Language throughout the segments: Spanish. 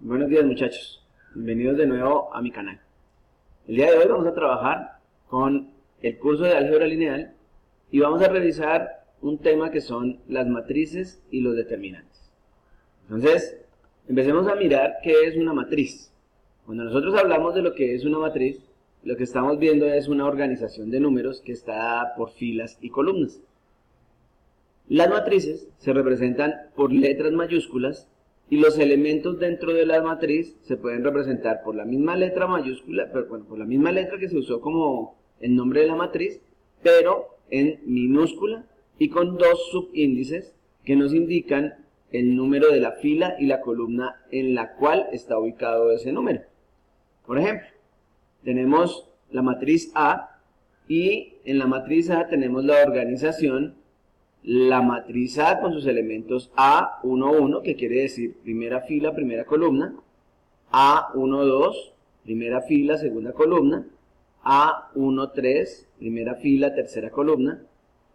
Buenos días muchachos, bienvenidos de nuevo a mi canal. El día de hoy vamos a trabajar con el curso de álgebra lineal y vamos a revisar un tema que son las matrices y los determinantes. Entonces, empecemos a mirar qué es una matriz. Cuando nosotros hablamos de lo que es una matriz, lo que estamos viendo es una organización de números que está dada por filas y columnas. Las matrices se representan por letras mayúsculas y los elementos dentro de la matriz se pueden representar por la misma letra mayúscula, por la misma letra que se usó como el nombre de la matriz, pero en minúscula y con dos subíndices que nos indican el número de la fila y la columna en la cual está ubicado ese número. Por ejemplo, tenemos la matriz A y en la matriz A tenemos la organización. La matriz A con sus elementos A1, 1, que quiere decir primera fila, primera columna, A1, 2, primera fila, segunda columna, A1, 3, primera fila, tercera columna,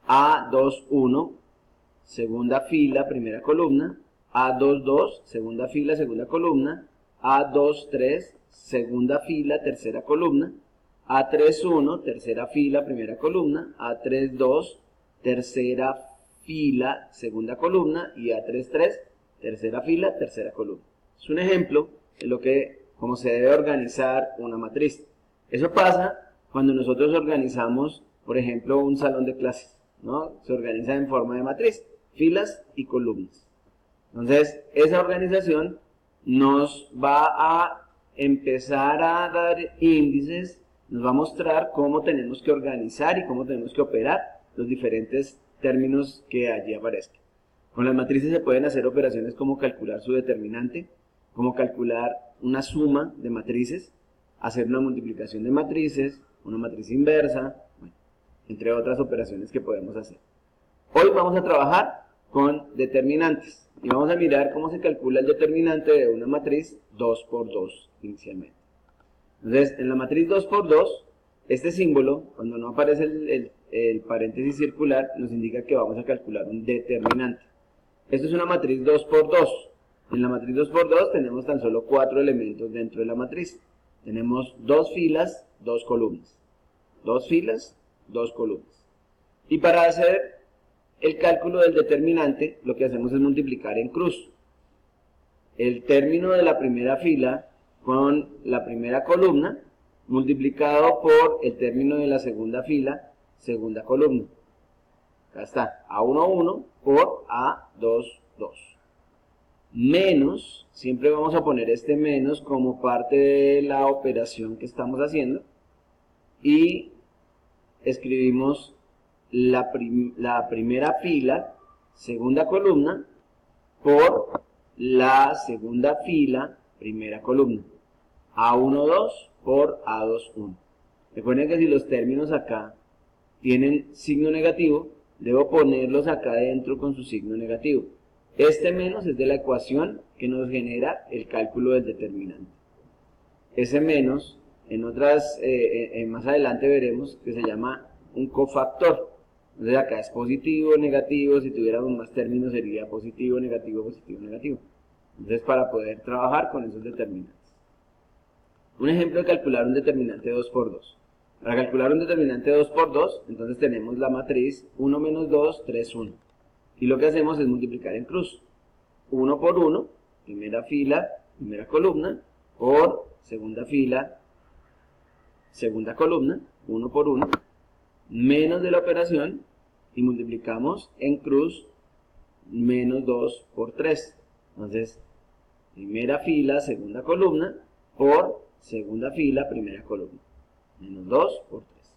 A2, 1, segunda fila, primera columna, A2, 2, segunda fila, segunda columna, A2, 3, segunda fila, tercera columna, A3, 1, tercera fila, primera columna, A3, 2, tercera fila, segunda columna, y A3, 3, tercera fila, tercera columna. Es un ejemplo de cómo se debe organizar una matriz. Eso pasa cuando nosotros organizamos, por ejemplo, un salón de clases, ¿no? Se organiza en forma de matriz, filas y columnas. Entonces, esa organización nos va a empezar a dar índices, nos va a mostrar cómo tenemos que organizar y cómo tenemos que operar los diferentes términos que allí aparezcan. Con las matrices se pueden hacer operaciones como calcular su determinante, como calcular una suma de matrices, hacer una multiplicación de matrices, una matriz inversa, bueno, entre otras operaciones que podemos hacer. Hoy vamos a trabajar con determinantes y vamos a mirar cómo se calcula el determinante de una matriz 2×2 inicialmente. Entonces, en la matriz 2×2, este símbolo, cuando no aparece el paréntesis circular, nos indica que vamos a calcular un determinante. Esto es una matriz 2×2. En la matriz 2×2 tenemos tan solo 4 elementos dentro de la matriz. Tenemos 2 filas, 2 columnas. 2 filas, 2 columnas. Y para hacer el cálculo del determinante, lo que hacemos es multiplicar en cruz. El término de la primera fila con la primera columna, multiplicado por el término de la segunda fila, segunda columna. Acá está, A1, 1 por A2, 2. Menos, siempre vamos a poner este menos como parte de la operación que estamos haciendo. Y escribimos la primera fila, segunda columna, por la segunda fila, primera columna. A1, 2 por A2, 1. Recuerden que si los términos acá tienen signo negativo, debo ponerlos acá adentro con su signo negativo. Este menos es de la ecuación que nos genera el cálculo del determinante. Ese menos, más adelante veremos que se llama un cofactor. Entonces acá es positivo, negativo, si tuviéramos más términos sería positivo, negativo, positivo, negativo. Entonces para poder trabajar con esos determinantes. Un ejemplo de calcular un determinante 2×2. Para calcular un determinante 2×2, entonces tenemos la matriz 1 menos 2, 3, 1. Y lo que hacemos es multiplicar en cruz. 1 por 1, primera fila, primera columna, por segunda fila, segunda columna, 1 por 1, menos de la operación, y multiplicamos en cruz, menos 2 por 3. Entonces, primera fila, segunda columna, por segunda fila, primera columna. Menos 2 por 3.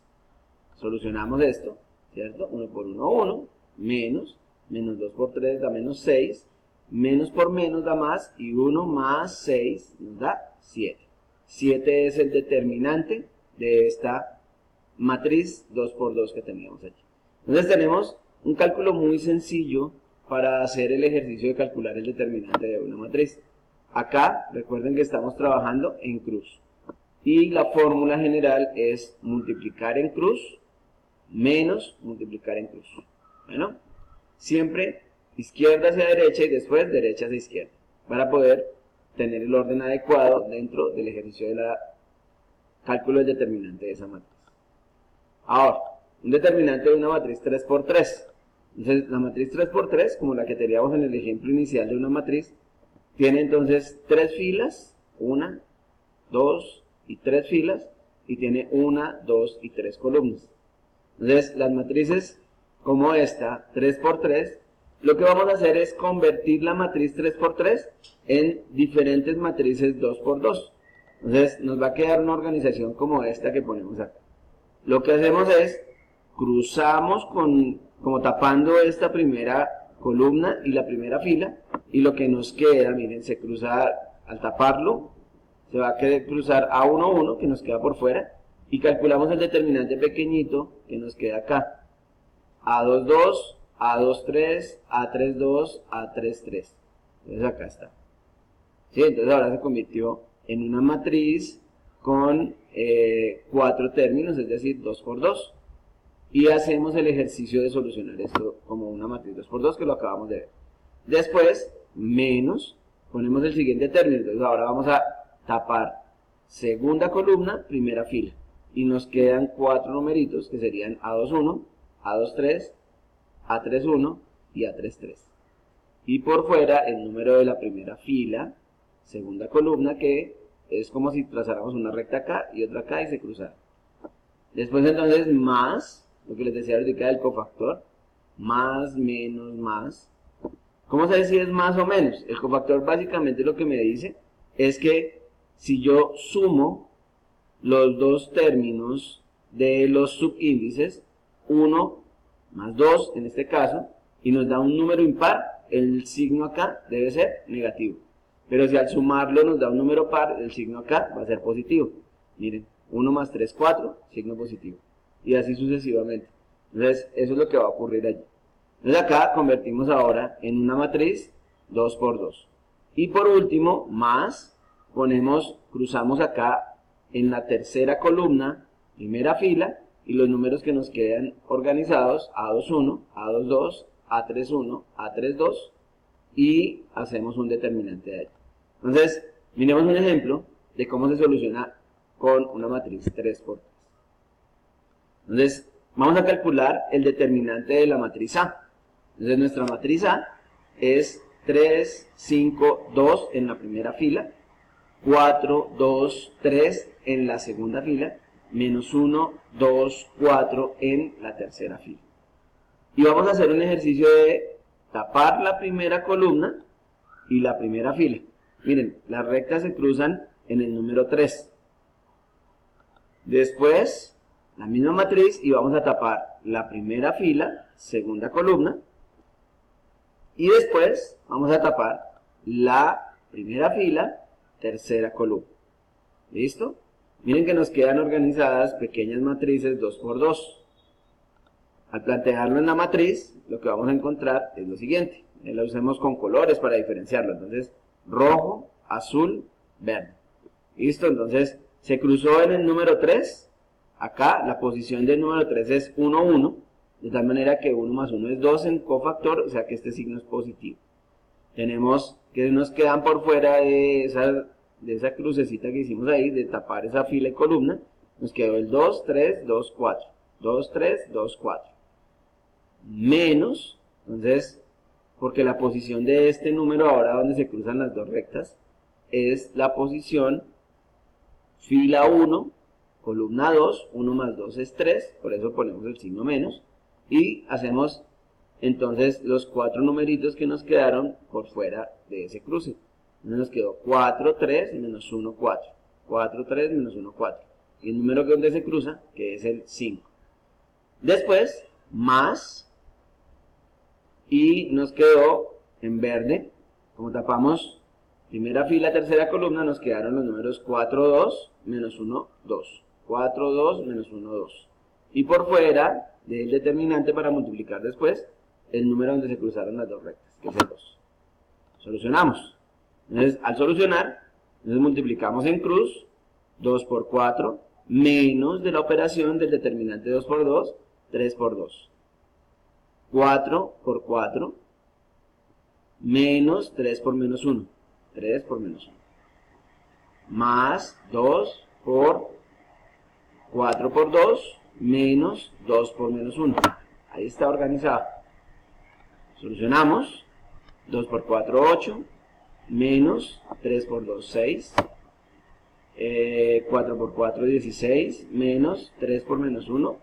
Solucionamos esto, ¿cierto? 1 por 1, 1, menos 2 por 3 da menos 6, menos por menos da más, y 1 más 6 nos da 7. 7 es el determinante de esta matriz 2×2 que teníamos aquí. Entonces tenemos un cálculo muy sencillo para hacer el ejercicio de calcular el determinante de una matriz. Acá, recuerden que estamos trabajando en cruz. Y la fórmula general es multiplicar en cruz menos multiplicar en cruz. Bueno, siempre izquierda hacia derecha y después derecha hacia izquierda, para poder tener el orden adecuado dentro del ejercicio de la cálculo del determinante de esa matriz. Ahora, un determinante de una matriz 3×3. Entonces, la matriz 3×3, como la que teníamos en el ejemplo inicial de una matriz, tiene entonces 3 filas, 1, 2 y 3 filas, y tiene 1, 2 y 3 columnas. Entonces, las matrices como esta, 3×3, lo que vamos a hacer es convertir la matriz 3×3 en diferentes matrices 2×2. Entonces, nos va a quedar una organización como esta que ponemos acá. Lo que hacemos es, cruzamos como tapando esta primera columna y la primera fila, y lo que nos queda, miren, se cruza al taparlo, se va a querer cruzar A1, 1, que nos queda por fuera, y calculamos el determinante pequeñito que nos queda acá. A2, 2, A2, 3, A3, 2, A3, 3. Entonces acá está. ¿Sí? Entonces ahora se convirtió en una matriz con 4 términos, es decir, 2×2. Y hacemos el ejercicio de solucionar esto como una matriz 2×2, que lo acabamos de ver. Después, menos, ponemos el siguiente término. Entonces ahora vamos a tapar segunda columna, primera fila. Y nos quedan 4 numeritos que serían A2, 1, A2, 3, A3, 1 y A3, 3. Y por fuera el número de la primera fila, segunda columna, que es como si trazáramos una recta acá y otra acá y se cruzara. Después entonces más, lo que les decía ahorita del cofactor, más, menos, más. ¿Cómo se si es más o menos? El cofactor básicamente lo que me dice es que si yo sumo los dos términos de los subíndices, 1 más 2 en este caso, y nos da un número impar, el signo acá debe ser negativo. Pero si al sumarlo nos da un número par, el signo acá va a ser positivo. Miren, 1 más 3, 4, signo positivo. Y así sucesivamente. Entonces, eso es lo que va a ocurrir allí. Entonces acá convertimos ahora en una matriz 2×2. Y por último, más, cruzamos acá en la tercera columna, primera fila, y los números que nos quedan organizados, A2, 1, A2, 2, A3, 1, A3, 2, y hacemos un determinante de ahí. Entonces, miremos un ejemplo de cómo se soluciona con una matriz 3×3. Entonces, vamos a calcular el determinante de la matriz A. Entonces, nuestra matriz A es 3, 5, 2 en la primera fila, 4, 2, 3 en la segunda fila, menos 1, 2, 4 en la tercera fila. Y vamos a hacer un ejercicio de tapar la primera columna y la primera fila. Miren, las rectas se cruzan en el número 3. Después, la misma matriz y vamos a tapar la primera fila, segunda columna. Y después vamos a tapar la primera fila, tercera columna. ¿Listo? Miren que nos quedan organizadas pequeñas matrices 2×2. Al plantearlo en la matriz, lo que vamos a encontrar es lo siguiente. Lo usemos con colores para diferenciarlo. Entonces, rojo, azul, verde. ¿Listo? Entonces, se cruzó en el número 3. Acá, la posición del número 3 es 1, 1. De tal manera que 1 más 1 es 2 en cofactor, o sea que este signo es positivo. Tenemos que nos quedan por fuera de esa crucecita que hicimos ahí, de tapar esa fila y columna. Nos quedó el 2, 3, 2, 4. 2, 3, 2, 4. Menos, entonces, porque la posición de este número ahora donde se cruzan las dos rectas es la posición fila 1, columna 2, 1 más 2 es 3, por eso ponemos el signo menos, y hacemos entonces los 4 numeritos que nos quedaron por fuera de ese cruce. Entonces nos quedó 4, 3, menos 1, 4. 4, 3, menos 1, 4. Y el número que donde se cruza, que es el 5. Después, más, y nos quedó en verde, como tapamos primera fila, tercera columna, nos quedaron los números 4, 2, menos 1, 2. 4, 2, menos 1, 2. Y por fuera del determinante para multiplicar después, el número donde se cruzaron las dos rectas, que es el 2. Solucionamos. Entonces, al solucionar, entonces multiplicamos en cruz, 2 por 4, menos de la operación del determinante 2 por 2, 3 por 2. 4 por 4, menos 3 por menos 1. 3 por menos 1. más 2 por 4 por 2 menos 2 por menos 1. Ahí está organizado. Solucionamos. 2 por 4, 8, menos 3 por 2, 6, 4 por 4, 16, menos 3 por menos 1,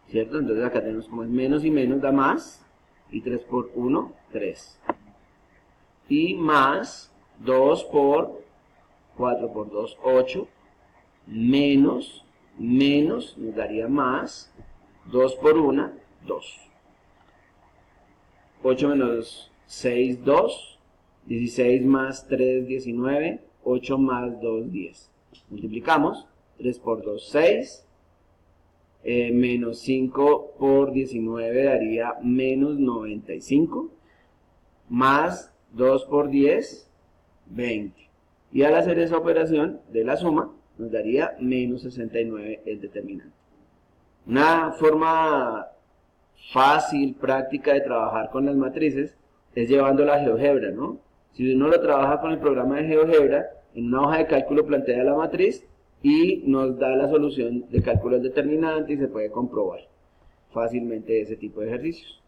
¿cierto? Entonces acá tenemos como es menos y menos da más, y 3 por 1, 3. Y más 2 por 4 por 2, 8, menos nos daría más, 2 por 1, 2. 8 menos 6, 2, 16 más 3, 19, 8 más 2, 10. Multiplicamos, 3 por 2, 6, menos 5 por 19 daría menos 95, más 2 por 10, 20. Y al hacer esa operación de la suma, nos daría menos 69 el determinante. Una forma fácil, práctica de trabajar con las matrices es llevando la GeoGebra, ¿no? Si uno lo trabaja con el programa de GeoGebra, en una hoja de cálculo plantea la matriz y nos da la solución de cálculo del determinante y se puede comprobar fácilmente ese tipo de ejercicios.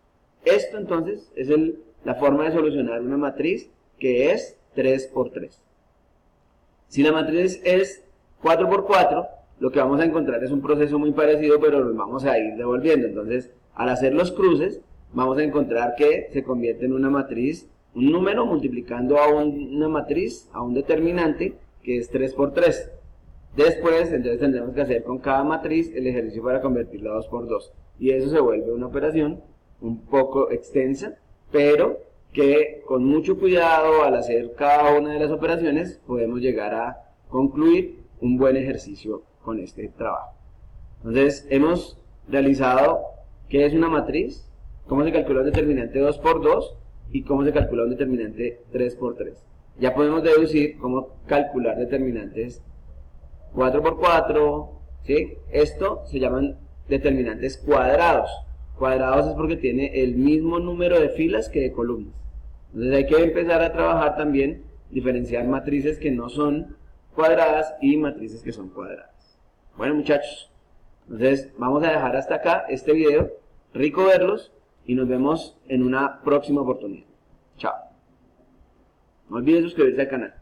Esto entonces es la forma de solucionar una matriz que es 3 por 3. Si la matriz es 4 por 4, lo que vamos a encontrar es un proceso muy parecido, pero nos vamos a ir devolviendo. Entonces, al hacer los cruces, vamos a encontrar que se convierte en una matriz, un número multiplicando a una matriz, a un determinante, que es 3 por 3. Después, entonces tendremos que hacer con cada matriz el ejercicio para convertirla a 2 por 2. Y eso se vuelve una operación un poco extensa, pero que con mucho cuidado al hacer cada una de las operaciones podemos llegar a concluir un buen ejercicio con este trabajo. Entonces, hemos realizado qué es una matriz, cómo se calcula un determinante 2 por 2 y cómo se calcula un determinante 3 por 3. Ya podemos deducir cómo calcular determinantes 4 por 4, ¿sí? Esto se llaman determinantes cuadrados. Cuadrados es porque tiene el mismo número de filas que de columnas. Entonces hay que empezar a trabajar también, diferenciar matrices que no son cuadradas y matrices que son cuadradas. Bueno, muchachos, entonces vamos a dejar hasta acá este video. Rico verlos y nos vemos en una próxima oportunidad. Chao. No olviden suscribirse al canal.